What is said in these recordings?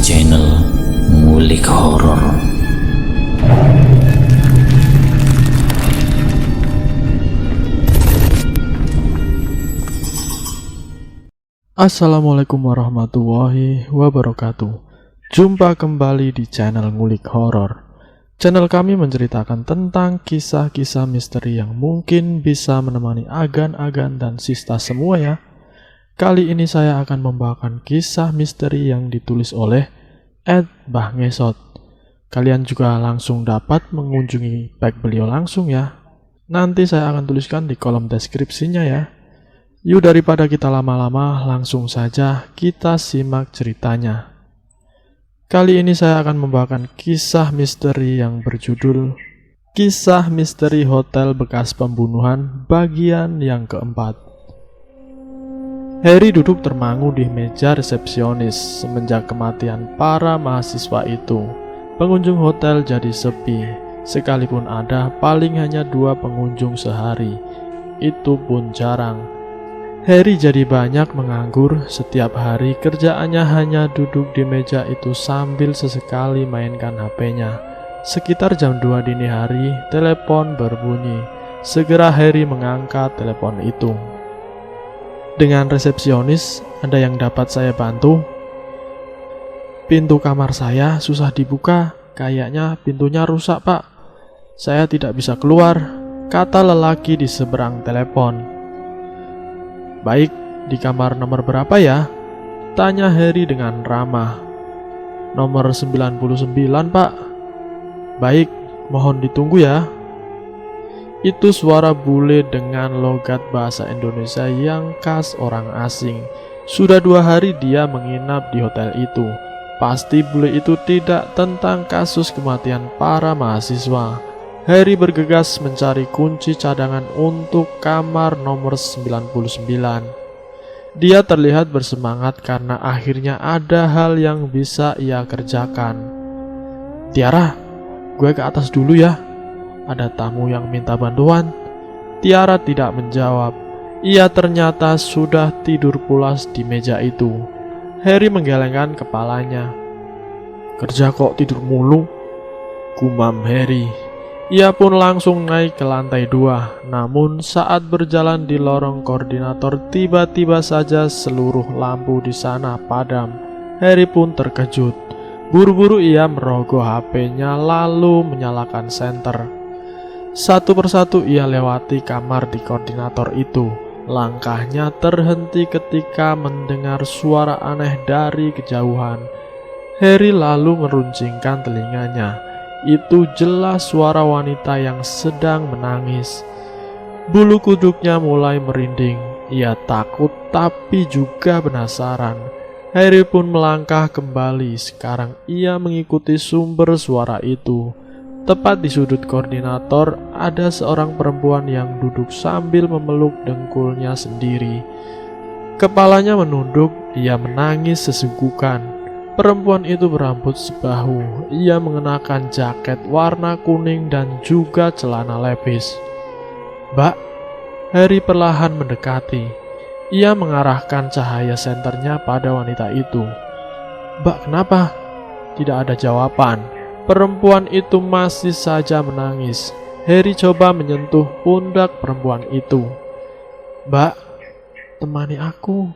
channel Ngulik Horor. Assalamualaikum warahmatullahi wabarakatuh. Jumpa kembali di channel Ngulik Horor. Channel kami menceritakan tentang kisah-kisah misteri yang mungkin bisa menemani agan-agan dan sista semua ya. Kali ini saya akan membawakan kisah misteri yang ditulis oleh Mbah Ngesot. Kalian juga langsung dapat mengunjungi page beliau langsung ya. Nanti saya akan tuliskan di kolom deskripsinya ya. Yuk daripada kita lama-lama, langsung saja kita simak ceritanya. Kali ini saya akan membawakan kisah misteri yang berjudul Kisah Misteri Hotel Bekas Pembunuhan bagian yang keempat. Harry duduk termangu di meja resepsionis. Semenjak kematian para mahasiswa itu, pengunjung hotel jadi sepi. Sekalipun ada, paling hanya 2 pengunjung sehari. Itu pun jarang. Harry jadi banyak menganggur. Setiap hari kerjaannya hanya duduk di meja itu sambil sesekali mainkan HP-nya. Sekitar jam 2 dini hari, telepon berbunyi. Segera Harry mengangkat telepon itu. Dengan resepsionis, ada yang dapat saya bantu? Pintu kamar saya susah dibuka. Kayaknya pintunya rusak, Pak. Saya tidak bisa keluar, kata lelaki di seberang telepon. Baik, di kamar nomor berapa ya? Tanya Harry dengan ramah. Nomor 99, Pak. Baik, mohon ditunggu ya. Itu suara bule dengan logat bahasa Indonesia yang khas orang asing. Sudah 2 hari dia menginap di hotel itu. Pasti bule itu tidak tentang kasus kematian para mahasiswa. Harry bergegas mencari kunci cadangan untuk kamar nomor 99. Dia terlihat bersemangat karena akhirnya ada hal yang bisa ia kerjakan. Tiara, gue ke atas dulu ya. Ada tamu yang minta bantuan. Tiara tidak menjawab. Ia ternyata sudah tidur pulas di meja itu. Harry menggelengkan kepalanya. Kerja kok tidur mulu? Gumam Harry. Ia pun langsung naik ke lantai 2. Namun saat berjalan di lorong koordinator, tiba-tiba saja seluruh lampu di sana padam. Harry pun terkejut. Buru-buru ia merogoh HP-nya lalu menyalakan senter. Satu persatu ia lewati kamar di koordinator itu. Langkahnya terhenti ketika mendengar suara aneh dari kejauhan. Harry lalu meruncingkan telinganya. Itu jelas suara wanita yang sedang menangis. Bulu kuduknya mulai merinding. Ia takut tapi juga penasaran. Harry pun melangkah kembali. Sekarang ia mengikuti sumber suara itu. Tepat di sudut koordinator ada seorang perempuan yang duduk sambil memeluk dengkulnya sendiri. Kepalanya menunduk, ia menangis sesenggukan. Perempuan itu berambut sebahu. Ia mengenakan jaket warna kuning dan juga celana levis. Mbak, Harry perlahan mendekati. Ia mengarahkan cahaya senternya pada wanita itu. Mbak, kenapa? Tidak ada jawaban. Perempuan itu masih saja menangis. Harry coba menyentuh pundak perempuan itu. Mbak, temani aku.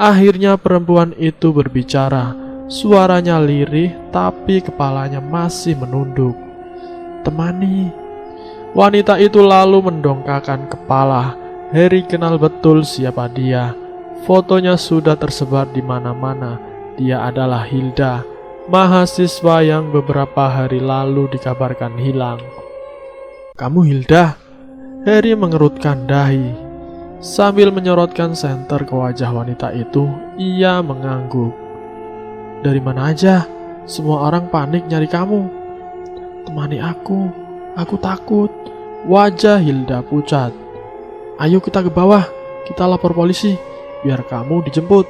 Akhirnya perempuan itu berbicara. Suaranya lirih tapi kepalanya masih menunduk. Temani. Wanita itu lalu mendongakkan kepala. Harry kenal betul siapa dia. Fotonya sudah tersebar di mana-mana. Dia adalah Hilda, mahasiswa yang beberapa hari lalu dikabarkan hilang. Kamu Hilda? Harry mengerutkan dahi. Sambil menyorotkan senter ke wajah wanita itu, ia mengangguk. Dari mana aja? Semua orang panik nyari kamu. Temani aku takut. Wajah Hilda pucat. Ayo kita ke bawah, kita lapor polisi, biar kamu dijemput.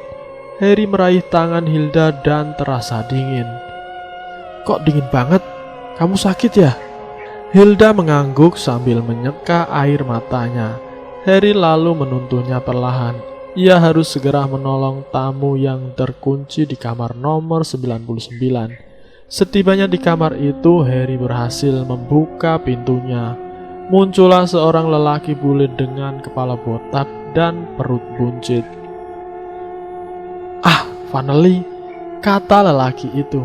Harry meraih tangan Hilda dan terasa dingin. Kok dingin banget? Kamu sakit ya? Hilda mengangguk sambil menyeka air matanya. Harry lalu menuntunnya perlahan. Ia harus segera menolong tamu yang terkunci di kamar nomor 99. Setibanya di kamar itu, Harry berhasil membuka pintunya. Muncullah seorang lelaki bule dengan kepala botak dan perut buncit. "Ah, finally," kata lelaki itu.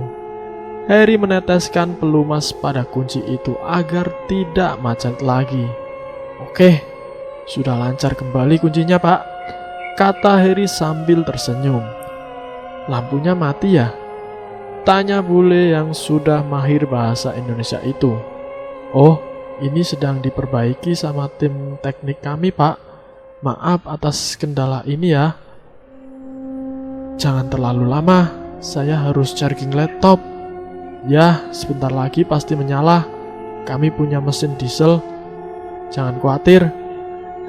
Harry meneteskan pelumas pada kunci itu agar tidak macet lagi. "Oke, sudah lancar kembali kuncinya, Pak," kata Harry sambil tersenyum. "Lampunya mati ya?" tanya bule yang sudah mahir bahasa Indonesia itu. "Oh, ini sedang diperbaiki sama tim teknik kami, Pak. Maaf atas kendala ini ya." "Jangan terlalu lama, saya harus charging laptop." "Ya, sebentar lagi pasti menyala. Kami punya mesin diesel. Jangan khawatir."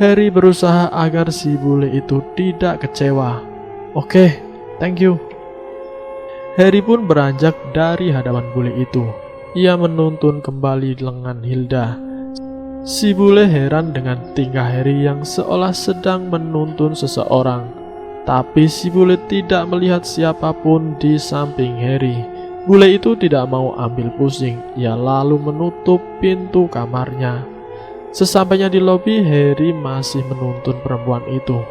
Harry berusaha agar si bule itu tidak kecewa. "Oke, thank you." Harry pun beranjak dari hadapan bule itu. Ia menuntun kembali lengan Hilda. Si bule heran dengan tingkah Harry yang seolah sedang menuntun seseorang. Tapi si bule tidak melihat siapapun di samping Harry. Bule itu tidak mau ambil pusing. Ia lalu menutup pintu kamarnya. Sesampainya di lobi, Harry masih menuntun perempuan itu.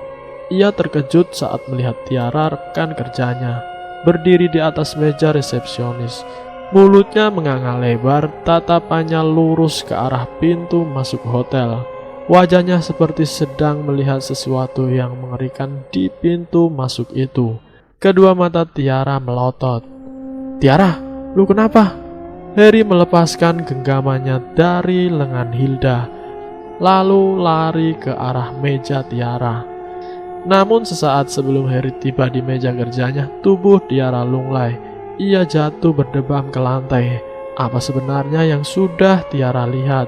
Ia terkejut saat melihat Tiara, rekan kerjanya, berdiri di atas meja resepsionis. Mulutnya menganga lebar, tatapannya lurus ke arah pintu masuk hotel. Wajahnya seperti sedang melihat sesuatu yang mengerikan di pintu masuk itu. Kedua mata Tiara melotot. "Tiara, lu kenapa?" Harry melepaskan genggamannya dari lengan Hilda, lalu lari ke arah meja Tiara. Namun sesaat sebelum Harry tiba di meja kerjanya, tubuh Tiara lunglai. Ia jatuh berdebam ke lantai. Apa sebenarnya yang sudah Tiara lihat?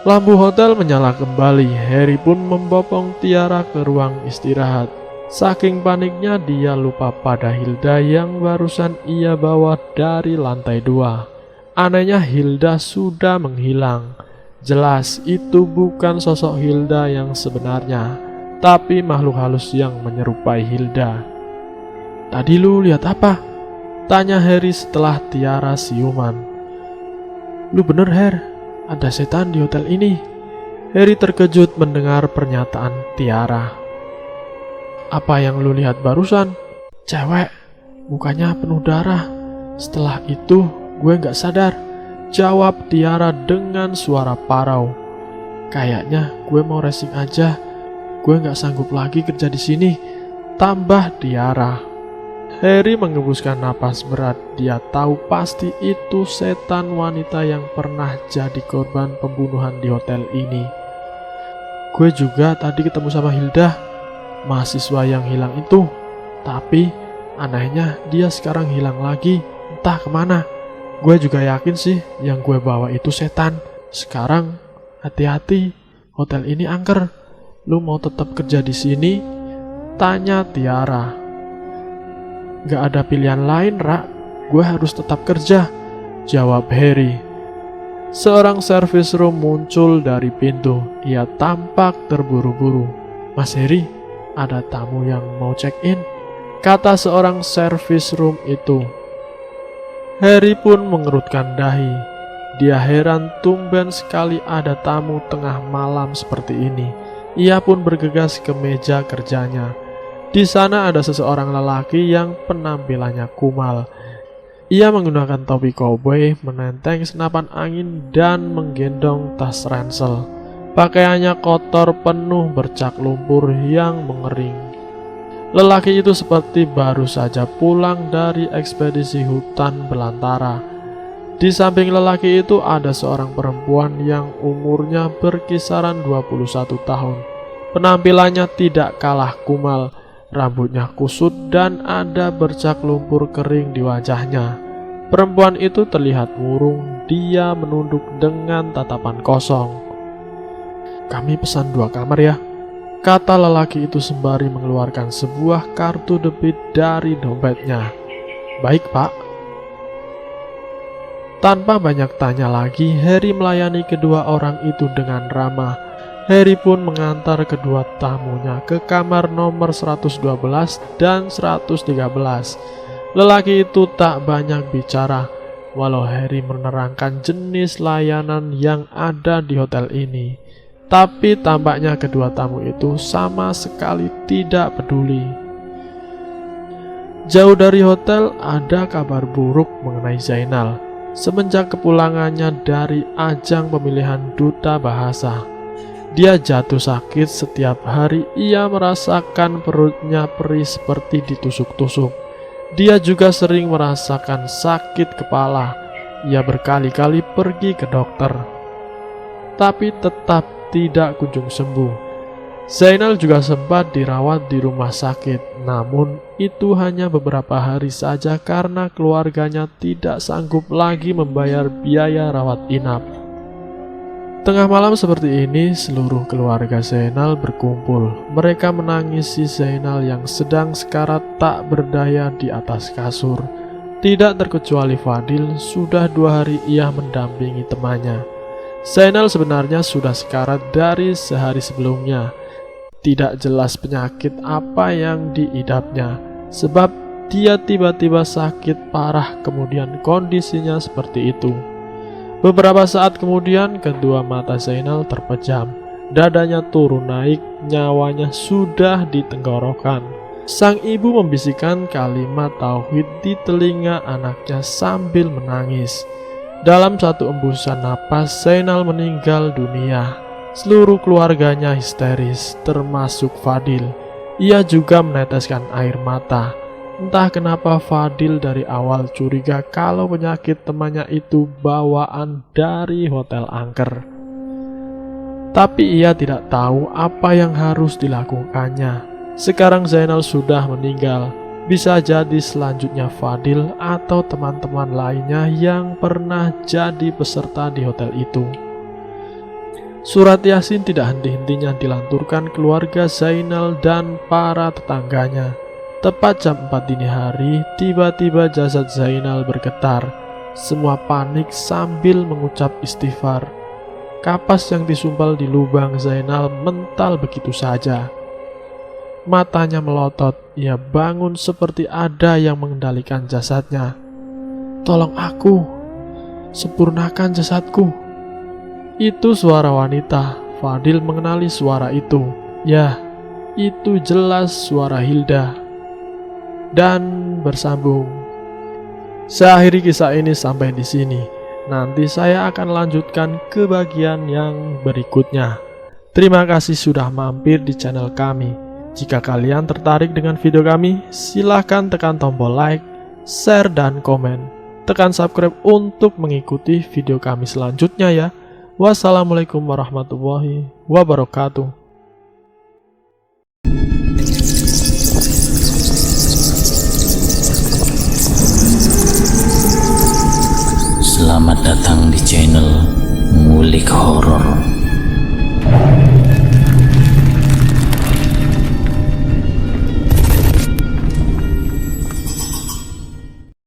Lampu hotel menyala kembali. Harry pun membopong Tiara ke ruang istirahat. Saking paniknya dia lupa pada Hilda yang barusan ia bawa dari lantai 2. Anehnya Hilda sudah menghilang. Jelas itu bukan sosok Hilda yang sebenarnya, tapi makhluk halus yang menyerupai Hilda. "Tadi lu lihat apa?" tanya Harry setelah Tiara siuman. "Lu bener, Har, ada setan di hotel ini." Harry terkejut mendengar pernyataan Tiara. "Apa yang lu lihat barusan?" "Cewek, mukanya penuh darah. Setelah itu gue gak sadar," jawab Tiara dengan suara parau. "Kayaknya gue mau racing aja. Gue gak sanggup lagi kerja di sini," tambah Tiara. Harry menghembuskan napas berat. Dia tahu pasti itu setan wanita yang pernah jadi korban pembunuhan di hotel ini. "Gue juga tadi ketemu sama Hilda, mahasiswa yang hilang itu. Tapi anehnya dia sekarang hilang lagi, entah kemana. Gue juga yakin sih yang gue bawa itu setan. Sekarang hati-hati, hotel ini angker. Lu mau tetap kerja di sini?" tanya Tiara. "Gak ada pilihan lain, Ra. Gue harus tetap kerja," jawab Harry. Seorang service room muncul dari pintu. Ia tampak terburu-buru. "Mas Harry, ada tamu yang mau check-in," kata seorang service room itu. Harry pun mengerutkan dahi. Dia heran tumben sekali ada tamu tengah malam seperti ini. Ia pun bergegas ke meja kerjanya. Di sana ada seseorang lelaki yang penampilannya kumal. Ia menggunakan topi koboi, menenteng senapan angin, dan menggendong tas ransel. Pakaiannya kotor penuh bercak lumpur yang mengering. Lelaki itu seperti baru saja pulang dari ekspedisi hutan belantara. Di samping lelaki itu ada seorang perempuan yang umurnya berkisaran 21 tahun. Penampilannya tidak kalah kumal, rambutnya kusut dan ada bercak lumpur kering di wajahnya. Perempuan itu terlihat murung, dia menunduk dengan tatapan kosong. "Kami pesan 2 kamar ya," kata lelaki itu sembari mengeluarkan sebuah kartu debit dari dompetnya. "Baik, Pak." Tanpa banyak tanya lagi, Harry melayani kedua orang itu dengan ramah. Harry pun mengantar kedua tamunya ke kamar nomor 112 dan 113. Lelaki itu tak banyak bicara, walau Harry menerangkan jenis layanan yang ada di hotel ini. Tapi tampaknya kedua tamu itu sama sekali tidak peduli. Jauh dari hotel ada kabar buruk mengenai Zainal. Semenjak kepulangannya dari ajang pemilihan duta bahasa, dia jatuh sakit. Setiap hari ia merasakan perutnya perih seperti ditusuk-tusuk. Dia juga sering merasakan sakit kepala. Ia berkali-kali pergi ke dokter, tapi tetap tidak kunjung sembuh. Zainal juga sempat dirawat di rumah sakit, namun itu hanya beberapa hari saja karena keluarganya tidak sanggup lagi membayar biaya rawat inap. Tengah malam seperti ini, seluruh keluarga Zainal berkumpul. Mereka menangisi Zainal yang sedang sekarat tak berdaya di atas kasur. Tidak terkecuali Fadil, sudah 2 hari ia mendampingi temannya. Zainal sebenarnya sudah sekarat dari sehari sebelumnya. Tidak jelas penyakit apa yang diidapnya, sebab dia tiba-tiba sakit parah kemudian kondisinya seperti itu. Beberapa saat kemudian kedua mata Zainal terpejam, dadanya turun naik, nyawanya sudah di tenggorokan. Sang ibu membisikkan kalimat tauhid di telinga anaknya sambil menangis. Dalam satu embusan napas, Zainal meninggal dunia. Seluruh keluarganya histeris, termasuk Fadil. Ia juga meneteskan air mata. Entah kenapa Fadil dari awal curiga kalau penyakit temannya itu bawaan dari hotel angker. Tapi ia tidak tahu apa yang harus dilakukannya. Sekarang Zainal sudah meninggal. Bisa jadi selanjutnya Fadil atau teman-teman lainnya yang pernah jadi peserta di hotel itu. Surat Yasin tidak henti-hentinya dilanturkan keluarga Zainal dan para tetangganya. Tepat jam 4 dini hari, tiba-tiba jasad Zainal bergetar. Semua panik sambil mengucap istighfar. Kapas yang disumpal di lubang Zainal mental begitu saja. Matanya melotot, ia bangun seperti ada yang mengendalikan jasadnya. "Tolong aku, sempurnakan jasadku." Itu suara wanita. Fadil mengenali suara itu. Ya, itu jelas suara Hilda. Dan bersambung. Saya akhiri kisah ini sampai di sini. Nanti saya akan lanjutkan ke bagian yang berikutnya. Terima kasih sudah mampir di channel kami. Jika kalian tertarik dengan video kami, silahkan tekan tombol like, share, dan komen. Tekan subscribe untuk mengikuti video kami selanjutnya ya. Wassalamualaikum warahmatullahi wabarakatuh. Selamat datang di channel Ngulik Horor.